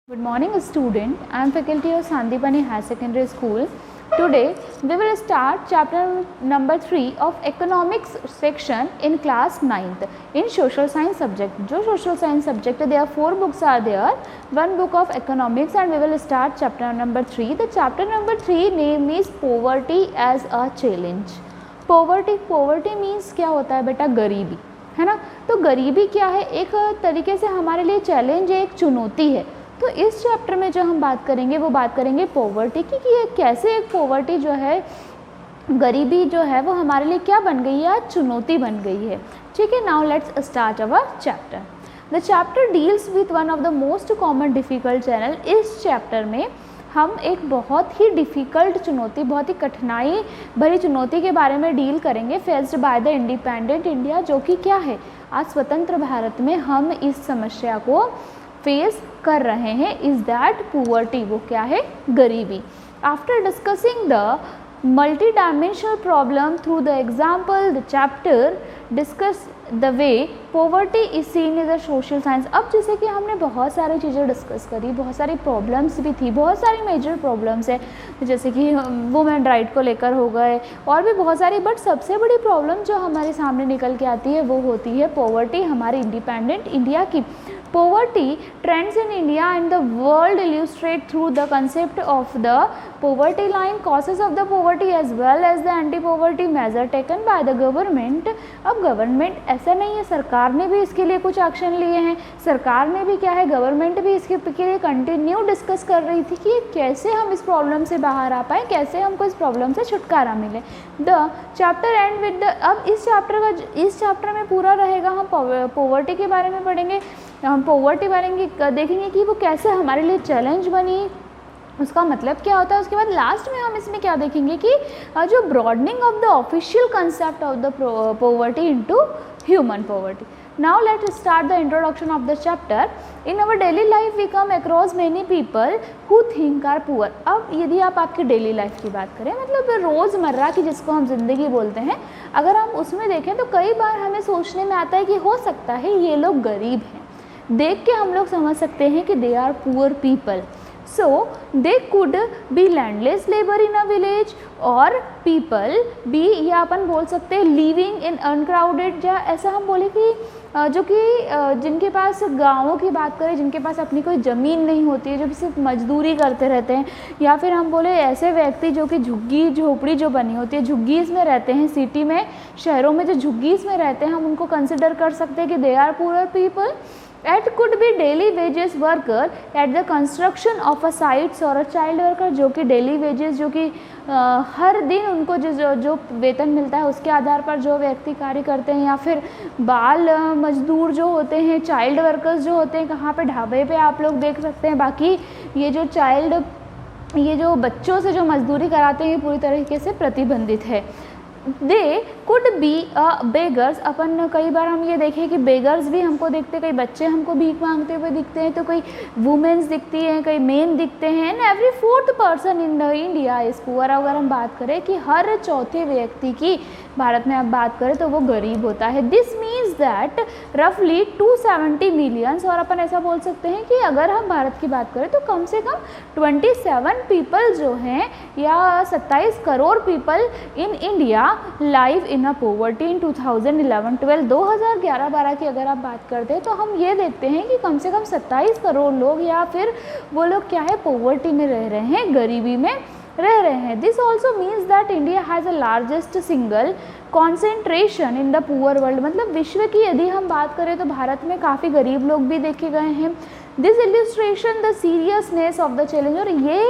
Good morning student, I am faculty of Sandipani High Secondary School. Today we will start chapter number 3 of economics section in class 9th in social science subject. जो social science subject there are 4 books are there, one book of economics and we will start chapter number 3. The chapter number 3 name is poverty as a challenge. Poverty means क्या होता है बेटा, गरीबी है ना। तो गरीबी क्या है, एक तरीके से हमारे लिए चैलेंज है, एक चुनौती है। तो इस चैप्टर में जो हम बात करेंगे वो बात करेंगे पॉवर्टी की, कि ये कैसे एक पॉवर्टी जो है, गरीबी जो है वो हमारे लिए क्या बन गई है, चुनौती बन गई है। ठीक है, now let's start our chapter. The chapter deals with one of the most common difficult channel. इस चैप्टर में हम एक बहुत ही डिफ़िकल्ट चुनौती, बहुत ही कठिनाई भरी चुनौती के बारे में डील करेंगे, faced by the independent India, जो कि क्या है, आज स्वतंत्र भारत में हम इस समस्या को फेस कर रहे हैं। इज दैट पुअर्टी, वो क्या है, गरीबी। After discussing the multi dimensional problem through the example, the chapter discuss the way poverty is seen in the social science. अब जैसे कि हमने बहुत सारी चीज़ें डिस्कस करी, बहुत सारी प्रॉब्लम्स भी थी, बहुत सारी मेजर प्रॉब्लम्स है, जैसे कि वुमेन राइट को लेकर हो गए और भी बहुत सारी, बट सबसे बड़ी प्रॉब्लम जो हमारे सामने निकल के आती है वो होती है पॉवर्टी, हमारी इंडिपेंडेंट इंडिया की। Poverty trends in India and the world illustrate through the concept of the poverty line, causes of the poverty as well as the anti-poverty measure taken by the government। अब government ऐसा नहीं है, सरकार ने भी इसके लिए कुछ एक्शन लिए हैं, सरकार ने भी क्या है, गवर्नमेंट भी इसके लिए कंटिन्यू डिस्कस कर रही थी कि कैसे हम इस प्रॉब्लम से बाहर आ पाए, कैसे हमको इस प्रॉब्लम से छुटकारा मिले। The chapter and with the, अब इस चैप्टर में पूरा रहेगा, हम पॉवर्टी के बारे में पढ़ेंगे, हम पॉवर्टी बारे देखेंगे कि वो कैसे हमारे लिए चैलेंज बनी, उसका मतलब क्या होता है। उसके बाद लास्ट में हम इसमें क्या देखेंगे कि जो broadening of the official concept of the poverty into human poverty. Now let start the introduction of the chapter. In our daily life we come across many people who think are poor. अब यदि आप आपकी daily life की बात करें, मतलब रोज़मर्रा की जिसको हम ज़िंदगी बोलते हैं, अगर हम उसमें देखें तो कई बार हमें सोचने में आता है कि हो सकता है ये लोग गरीब हैं। देख के हम लोग समझ सकते हैं कि they are poor people, so they could be landless labour in a village और पीपल बी, या अपन बोल सकते हैं लिविंग इन अनक्राउडेड, या ऐसा हम बोले कि जो कि जिनके पास, गाँवों की बात करें, जिनके पास अपनी कोई ज़मीन नहीं होती है, जो कि सिर्फ मजदूरी करते रहते हैं, या फिर हम बोले ऐसे व्यक्ति जो कि झुग्गी झोपड़ी जो बनी होती है, झुग्गीज़ में रहते हैं, सिटी में, शहरों में जो झुग्गीज़ में रहते हैं, हम उनको कंसिडर कर सकते हैं कि they are poor people. It could be daily wages worker at the construction of a sites और a child worker, जो कि daily wages, जो कि हर दिन उनको जो वेतन मिलता है उसके आधार पर जो व्यक्ति कार्य करते हैं, या फिर बाल मजदूर जो होते हैं, चाइल्ड वर्कर्स जो होते हैं, कहाँ पे, ढाबे पे आप लोग देख सकते हैं। बाकी ये जो बच्चों से जो मजदूरी कराते हैं, ये पूरी तरीके से प्रतिबंधित है। दे कुड बी बेगर्स, अपन कई बार हम ये देखें कि बेगर्स भी हमको देखते, कई बच्चे हमको भीख मांगते हुए दिखते हैं, तो कई वुमेन्स दिखती हैं, कई मेन दिखते हैं, and every fourth person in the India is poor. अगर हम बात करें कि हर चौथे व्यक्ति की भारत में आप बात करें तो वो गरीब होता है। दिस मीन्स दैट रफली 270 मिलियंस, और अपन ऐसा बोल सकते हैं कि अगर हम भारत की बात करें तो कम से कम 27 पीपल जो हैं, या 27 crore people in India live in a poverty in 2011-12। 2011-12 की अगर आप बात करते हैं तो हम ये देखते हैं कि कम से कम 27 करोड़ लोग, या फिर वो लोग क्या है, पॉवर्टी में रह रहे हैं, गरीबी में रह रहे हैं। This also means that India has a largest single concentration in the poor world, मतलब विश्व की यदि हम बात करें तो भारत में काफ़ी गरीब लोग भी देखे गए हैं। This illustration the seriousness of the challenge, और ये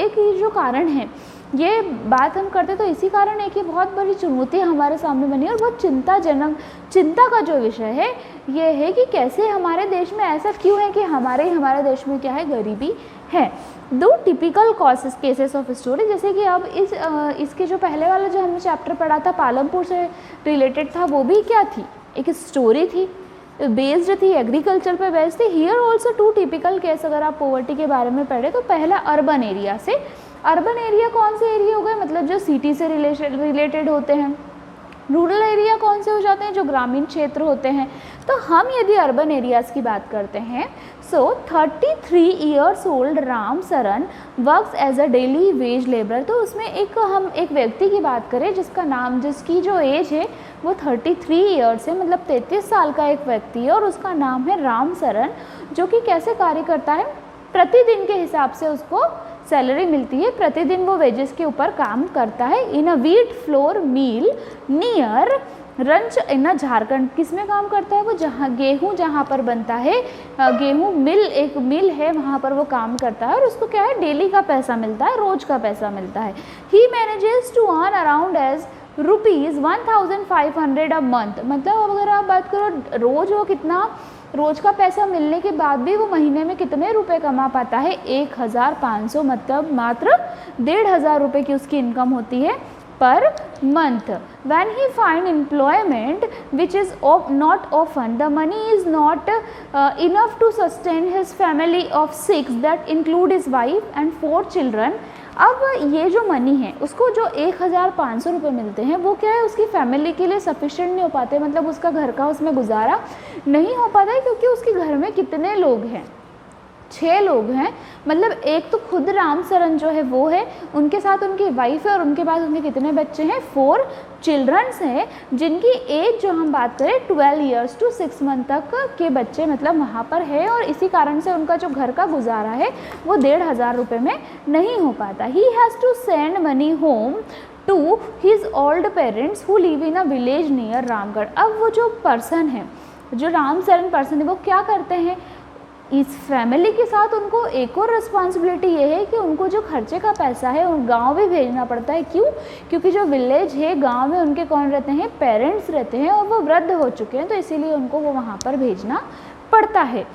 एक जो कारण है, ये बात हम करते तो इसी कारण है कि बहुत बड़ी चुनौती हमारे सामने बनी, और बहुत चिंता का जो विषय है ये है कि कैसे हमारे देश में ऐसा क्यों है कि हमारे देश में क्या है, गरीबी है। दो टिपिकल केसेस ऑफ स्टोरी, जैसे कि अब इसके जो पहले वाला जो हमने चैप्टर पढ़ा था पालमपुर से रिलेटेड था, वो भी क्या थी, एक स्टोरी थी, बेस्ड थी, एग्रीकल्चर पे बेस्ड थी। हियर ऑल्सो 2 टिपिकल केस अगर आप पॉवर्टी के बारे में पढ़े तो पहला अर्बन एरिया से। अर्बन एरिया कौन से एरिया हो गए, मतलब जो सिटी से रिलेटेड होते हैं। रूरल एरिया कौन से हो जाते हैं, जो ग्रामीण क्षेत्र होते हैं। तो हम यदि अर्बन एरियाज़ की बात करते हैं, so 33 years old Ram Saran works as a daily wage labour. तो उसमें हम एक व्यक्ति की बात करें जिसकी जो एज है वो 33 ईयर्स है, मतलब 33 साल का एक व्यक्ति है, और उसका नाम है राम सरन, जो कि कैसे कार्य करता है, प्रतिदिन के हिसाब से उसको सैलरी मिलती है, प्रतिदिन वो वेजेस के ऊपर काम करता है। In a wheat flour mill near Ranchi in Jharkhand. किस में काम करता है वो, जहाँ पर बनता है गेहूँ मिल, एक मिल है वहाँ पर वो काम करता है, और उसको क्या है, डेली का पैसा मिलता है, रोज का पैसा मिलता है। He manages to earn around as ₹1500 a month. मतलब अगर आप बात करो रोज का पैसा मिलने के बाद भी वो महीने में कितने रुपए कमा पाता है, 1500, मतलब मात्र 1500 रुपये की उसकी इनकम होती है per month. When he find employment which is not often, the money is not enough to sustain his family of 6 that include his wife and 4 children. अब ये जो मनी है उसको जो 1500 रुपये मिलते हैं वो क्या है, उसकी फैमिली के लिए सफिशिएंट नहीं हो पाते, मतलब उसका घर का उसमें गुजारा नहीं हो पाता है, क्योंकि उसके घर में कितने लोग हैं, 6 लोग हैं। मतलब एक तो खुद राम सरन जो है वो है, उनके साथ उनकी वाइफ है, और उनके बाद उनके कितने बच्चे हैं, 4 चिल्ड्रंस हैं, जिनकी एज जो हम बात करें 12 ईयर्स टू 6 मंथ तक के बच्चे मतलब वहाँ पर है, और इसी कारण से उनका जो घर का गुजारा है वो 1500 रुपये में नहीं हो पाता। He has to send money home to his old parents who live in a village near Ramgarh. अब वो जो पर्सन है, जो राम सरन पर्सन है, वो क्या करते हैं, इस फैमिली के साथ उनको एक और रिस्पॉन्सिबिलिटी ये है कि उनको जो खर्चे का पैसा है उन गांव भी भेजना पड़ता है। क्यों? क्योंकि जो विलेज है, गांव में उनके कौन रहते हैं, पेरेंट्स रहते हैं, और वो वृद्ध हो चुके हैं, तो इसीलिए उनको वो वहाँ पर भेजना पड़ता है।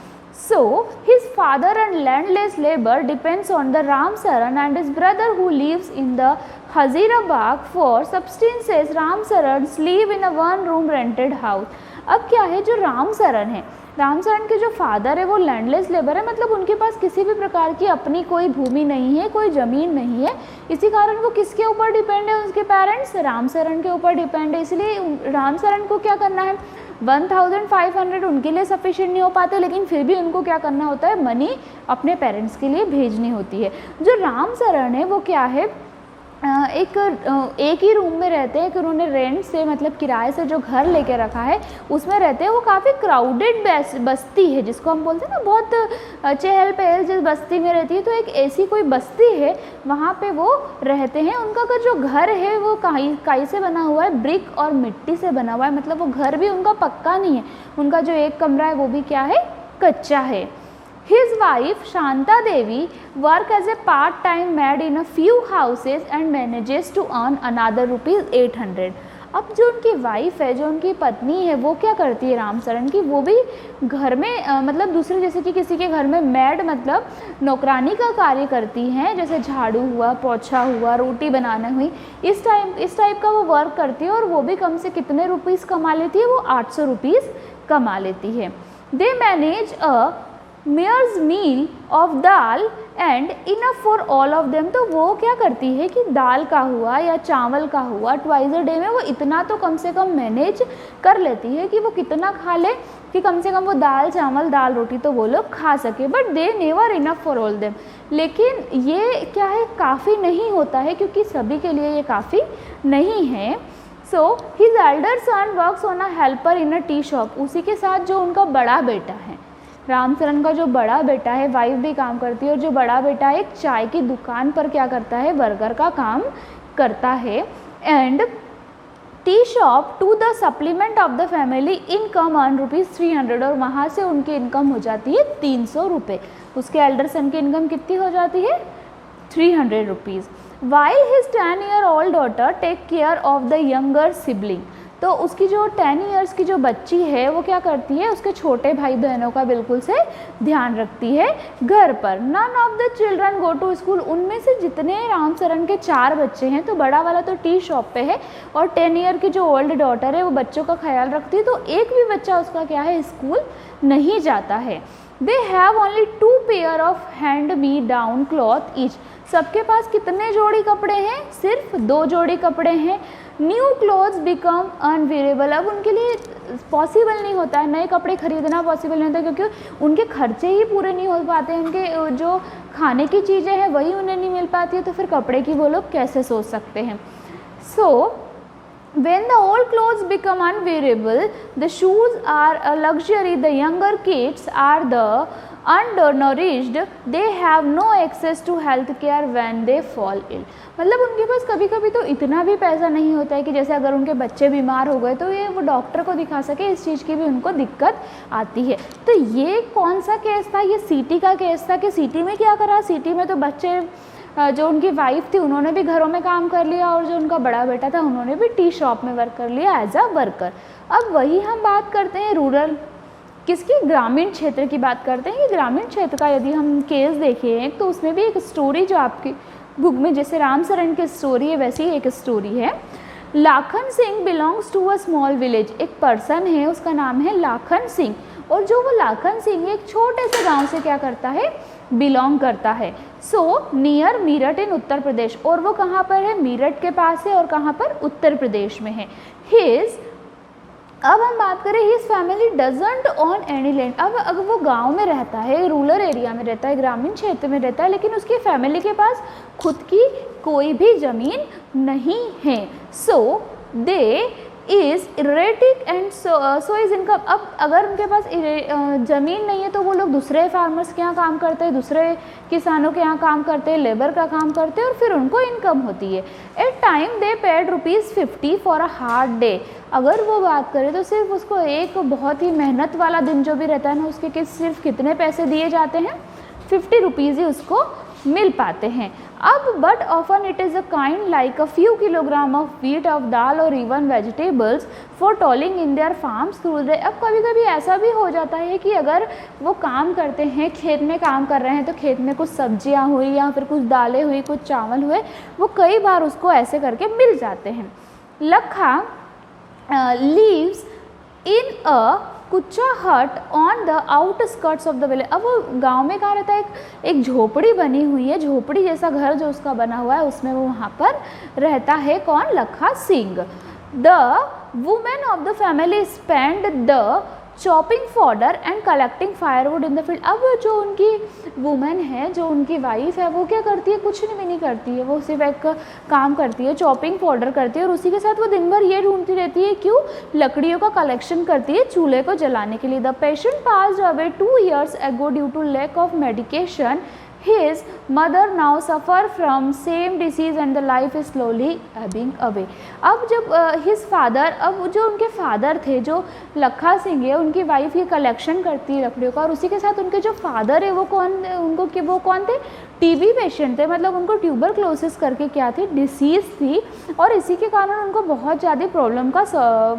So his father and landless labor depends on the Ram Saran and his brother who lives in the Hazirabad for subsistence. Ram Sarans live in a 1-room rented house. अब क्या है, जो राम सरन है, राम सरन के जो फादर है वो लैंडलेस लेबर है, मतलब उनके पास किसी भी प्रकार की अपनी कोई भूमि नहीं है, कोई ज़मीन नहीं है, इसी कारण वो किसके ऊपर डिपेंड है, उसके पेरेंट्स राम सरन के ऊपर डिपेंड है। इसलिए राम सरन को क्या करना है, 1500 उनके लिए सफिशिएंट नहीं हो पाते, लेकिन फिर भी उनको क्या करना होता है, मनी अपने पेरेंट्स के लिए भेजनी होती है। जो राम सरन है वो क्या है, एक ही रूम में रहते हैं, कि उन्होंने रेंट से मतलब किराए से जो घर लेके रखा है उसमें रहते हैं। वो काफ़ी क्राउडेड बस्ती है, जिसको हम बोलते हैं ना, बहुत चहल पहल जिस बस्ती में रहती है, तो एक ऐसी कोई बस्ती है वहाँ पे वो रहते हैं। उनका का जो घर है वो काई से बना हुआ है, ब्रिक और मिट्टी से बना हुआ है, मतलब वो घर भी उनका पक्का नहीं है, उनका जो एक कमरा है वो भी क्या है, कच्चा है। His wife Shanta Devi work as a part-time maid in a few houses and manages to earn another ₹800. अब जो उनकी वाइफ है, जो उनकी पत्नी है, वो क्या करती है राम सरन की, वो भी घर में मतलब दूसरे जैसे कि किसी के घर में मैड मतलब नौकरानी का कार्य करती हैं, जैसे झाड़ू हुआ, पोछा हुआ, रोटी बनाना हुई, इस टाइप का वो वर्क करती है, और वो भी कम से कितने रुपीज़ कमा लेती है, वो 800 रुपीज़ कमा लेती है। They manage a mere meal of dal and enough for all of them. तो वो क्या करती है कि दाल का हुआ या चावल का हुआ ट्वाइस अ डे में वो इतना तो कम से कम मैनेज कर लेती है कि वो कितना खा ले, कि कम से कम वो दाल चावल दाल रोटी तो वो लोग खा सके, but they never enough for all them. लेकिन ये क्या है, काफ़ी नहीं होता है, क्योंकि सभी के लिए ये काफ़ी नहीं है। So his elder son works on a helper in a tea shop. उसी के साथ जो उनका बड़ा बेटा है, राम सरन का जो बड़ा बेटा है, वाइफ भी काम करती है, और जो बड़ा बेटा एक चाय की दुकान पर क्या करता है, वर्कर का काम करता है। And tea shop to the supplement of the family income earn ₹300, और वहाँ से उनकी इनकम हो जाती है 300 रुपये। उसके एल्डर सन की इनकम कितनी हो जाती है, 300 rupees. While his 10-year-old daughter take care of the younger sibling. तो उसकी जो 10 इयर्स की जो बच्ची है वो क्या करती है, उसके छोटे भाई बहनों का बिल्कुल से ध्यान रखती है घर पर। None of the children go to school. उनमें से जितने राम सरन के 4 बच्चे हैं, तो बड़ा वाला तो टी शॉप पे है, और 10 ईयर की जो ओल्ड डॉटर है वो बच्चों का ख्याल रखती है, तो एक भी बच्चा उसका क्या है, स्कूल नहीं जाता है। They have only 2 pair of hand me down cloth each. सबके पास कितने जोड़ी कपड़े हैं, सिर्फ 2 जोड़ी कपड़े हैं। न्यू क्लोथ्स बिकम अनवेरेबल, अब उनके लिए पॉसिबल नहीं होता है, नए कपड़े खरीदना पॉसिबल नहीं होता क्योंकि उनके खर्चे ही पूरे नहीं हो पाते, उनके जो खाने की चीज़ें हैं वही उन्हें नहीं मिल पाती है, तो फिर कपड़े की वो लोग कैसे सोच सकते हैं। सो when the old clothes become unwearable, the shoes are a luxury, the younger kids are the undernourished, they have no access to health care when they fall ill, मतलब उनके पास कभी कभी तो इतना भी पैसा नहीं होता है कि जैसे अगर उनके बच्चे बीमार हो गए तो ये वो डॉक्टर को दिखा सके, इस चीज़ की भी उनको दिक्कत आती है। तो ये कौन सा केस था, ये सिटी का केस था कि सिटी में क्या करा, सिटी में तो बच्चे जो उनकी वाइफ थी उन्होंने भी घरों में काम कर लिया और जो उनका बड़ा बेटा था उन्होंने भी टी शॉप में वर्क कर लिया एज अ वर्कर। अब वही हम बात करते हैं रूरल किसकी, ग्रामीण क्षेत्र की बात करते हैं कि ग्रामीण क्षेत्र का यदि हम केस देखें तो उसमें भी एक स्टोरी जो आपकी बुक में जैसे रामसरण की स्टोरी है वैसी एक स्टोरी है। Lakhan Singh belongs to a small village, एक पर्सन है उसका नाम है लाखन सिंह, और जो वो लाखन सिंह एक छोटे से गांव से क्या करता है, बिलोंग करता है। सो नियर मीरठ इन उत्तर प्रदेश, और वो कहाँ पर है, मीरठ के पास है और कहाँ पर, उत्तर प्रदेश में है। हिज, अब हम बात करें his family doesn't on any land, अब अगर वो गांव में रहता है, रूरल एरिया में रहता है, ग्रामीण क्षेत्र में रहता है, लेकिन उसकी फैमिली के पास खुद की कोई भी ज़मीन नहीं है। So they is erratic and so is income, अब अगर उनके पास ज़मीन नहीं है तो वो लोग दूसरे फार्मर्स के यहाँ काम करते हैं, दूसरे किसानों के यहाँ काम करते हैं, लेबर का काम करते हैं और फिर उनको इनकम होती है। At time they paid ₹50 for a hard day, अगर वो बात करें तो सिर्फ उसको एक बहुत ही मेहनत वाला दिन जो भी रहता है ना उसके सिर्फ कितने पैसे दिए जाते हैं, ₹50 ही उसको मिल पाते हैं। अब but often it is a kind like a few kilogram of wheat of dal और even vegetables for toiling in their farms through day, अब कभी कभी ऐसा भी हो जाता है कि अगर वो काम करते हैं, खेत में काम कर रहे हैं तो खेत में कुछ सब्जियां हुई या फिर कुछ दालें हुई, कुछ चावल हुए, वो कई बार उसको ऐसे करके मिल जाते हैं। लखा लीव्स इन अ कुचा हट on the outskirts of the village, अब वो गांव में कहाँ रहता है, एक झोपड़ी बनी हुई है, झोपड़ी जैसा घर जो उसका बना हुआ है उसमें वो वहाँ पर रहता है। कौन, लखा Singh. The women of the family spend the chopping fodder and collecting firewood in the field, अब जो उनकी वुमेन है, जो उनकी वाइफ है, वो क्या करती है, कुछ भी नहीं करती है, वो सिर्फ एक काम करती है, चॉपिंग फॉडर करती है और उसी के साथ वो दिन भर ये ढूंढती रहती है, क्यों, लकड़ियों का कलेक्शन करती है चूल्हे को जलाने के लिए। The patient passed away 2 years ago due to lack of medication, his mother now suffer from same disease and the life is slowly ebbing away। अब जब his father, अब जो उनके फादर थे, जो लखा सिंह है, उनकी वाइफ ये कलेक्शन करती है लकड़ियों का और उसी के साथ उनके जो फादर है वो कौन थे, टीबी पेशेंट थे, मतलब उनको ट्यूबरक्लोसिस करके क्या थी, डिसीज़ थी और इसी के कारण उनको बहुत ज़्यादा प्रॉब्लम का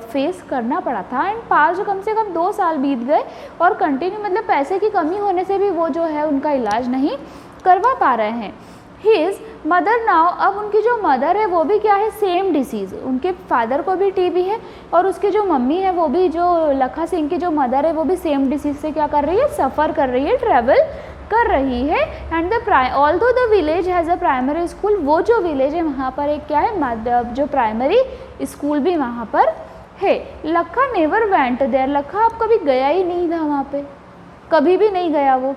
फेस करना पड़ा था। एंड पास कम से कम 2 साल बीत गए और कंटिन्यू, मतलब पैसे की कमी होने से भी वो जो है उनका इलाज नहीं करवा पा रहे हैं। हिज मदर नाउ, अब उनकी जो मदर है वो भी क्या है, सेम डिसीज़, उनके फादर को भी टीबी है और उसकी जो मम्मी है वो भी, जो लखा सिंह की जो मदर है वो भी सेम डिसीज़ से क्या कर रही है, सफ़र कर रही है, ट्रैवल कर रही है। And although the village has a primary school, वो जो विलेज है वहाँ पर एक क्या है, जो प्राइमरी स्कूल भी वहाँ पर है। लखा नेवर वेंट देयर, लखा अब कभी गया ही नहीं था वहाँ पे, कभी भी नहीं गया वो।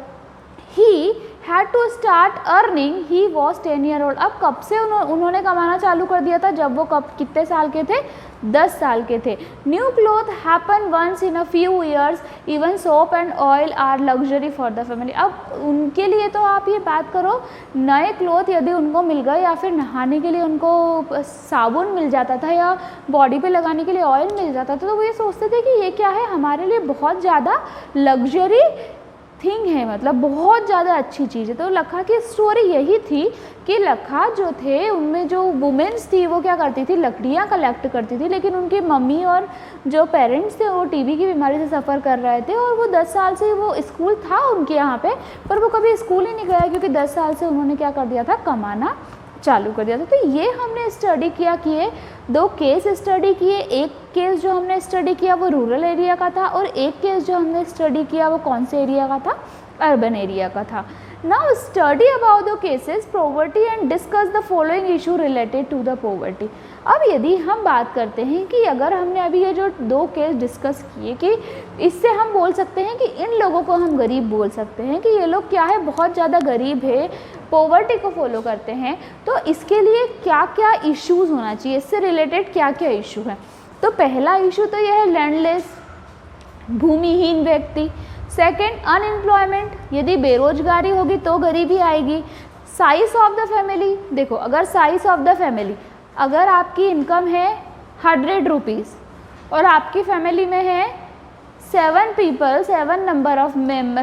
He had to start earning, he was 10 year old, अब कब से उन्होंने कमाना चालू कर दिया था, जब वो कब कितने साल के थे, 10 साल के थे। New cloth happen once in a few years, even soap and oil are luxury for the family, अब उनके लिए तो आप ये बात करो, नए क्लोथ यदि उनको मिल गए या फिर नहाने के लिए उनको साबुन मिल जाता था या बॉडी पे लगाने के लिए ऑयल मिल जाता था, तो वो ये सोचते थे कि ये क्या है, हमारे लिए बहुत ज़्यादा लग्जरी थिंग है, मतलब बहुत ज़्यादा अच्छी चीज़ है। तो लखा की स्टोरी यही थी कि लखा जो थे उनमें जो वुमेन्स थी वो क्या करती थी, लकड़ियाँ कलेक्ट करती थी, लेकिन उनकी मम्मी और जो पेरेंट्स थे वो टीबी की बीमारी से सफ़र कर रहे थे और वो 10 साल से वो स्कूल था उनके यहाँ पे, पर वो कभी स्कूल ही नहीं गया क्योंकि 10 साल से उन्होंने क्या कर दिया था, कमाना चालू कर दिया था। तो ये हमने स्टडी किया, 2 केस स्टडी किए, एक केस जो हमने स्टडी किया वो रूरल एरिया का था और एक केस जो हमने स्टडी किया वो कौन से एरिया का था, अर्बन एरिया का था। Now study about the cases poverty and discuss the following issue related to the poverty. अब यदि हम बात करते हैं कि अगर हमने अभी ये जो 2 केस डिस्कस किए कि इससे हम बोल सकते हैं कि इन लोगों को हम गरीब बोल सकते हैं कि ये लोग क्या है, बहुत ज़्यादा गरीब है, पॉवर्टी को फॉलो करते हैं, तो इसके लिए क्या क्या इश्यूज़ होना चाहिए, इससे रिलेटेड क्या क्या इशू है। तो पहला इशू तो यह है लैंडलेस, भूमिहीन व्यक्ति। सेकेंड अनएम्प्लॉयमेंट, यदि बेरोजगारी होगी तो गरीबी आएगी। साइज ऑफ द फैमिली, देखो अगर साइज ऑफ द फैमिली, अगर आपकी इनकम है 100 रुपीज़ और आपकी फैमिली में है 7 पीपल, 7 नंबर ऑफ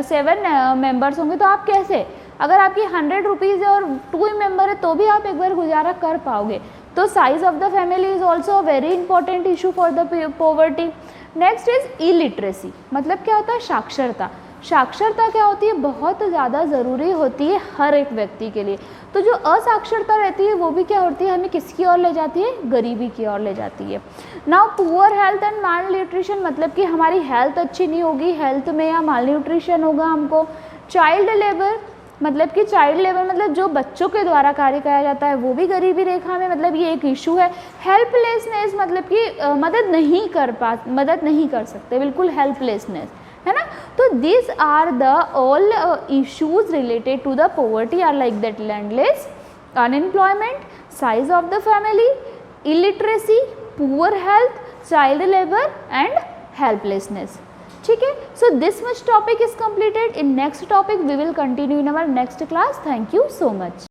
7 मेंबर्स होंगे, तो आप कैसे, अगर आपकी 100 रुपीज़ है और 2 ही मेंबर है तो भी आप एक बार गुजारा कर पाओगे। तो size of the family is also a very important issue for the poverty. Next is illiteracy, मतलब क्या होता है, साक्षरता। साक्षरता क्या होती है, बहुत ज़्यादा ज़रूरी होती है हर एक व्यक्ति के लिए। तो जो असाक्षरता रहती है वो भी क्या होती है, हमें किसकी ओर ले जाती है, गरीबी की ओर ले जाती है। Now poor health and mall nutrition, मतलब कि हमारी हेल्थ अच्छी नहीं होगी, हेल्थ में या माल न्यूट्रिशन होगा हमको। चाइल्ड लेबर, मतलब कि चाइल्ड लेबर मतलब जो बच्चों के द्वारा कार्य किया जाता है वो भी गरीबी रेखा में, मतलब ये एक इशू है। हेल्पलेसनेस, मतलब कि मदद नहीं कर सकते, बिल्कुल हेल्पलेसनेस, है ना। तो this are the all issues related to the poverty are like that landless, unemployment, size of the family, illiteracy, poor health, child labour and helplessness. ठीक है, so this much topic is completed. In next topic we will continue in our next class. Thank you so much.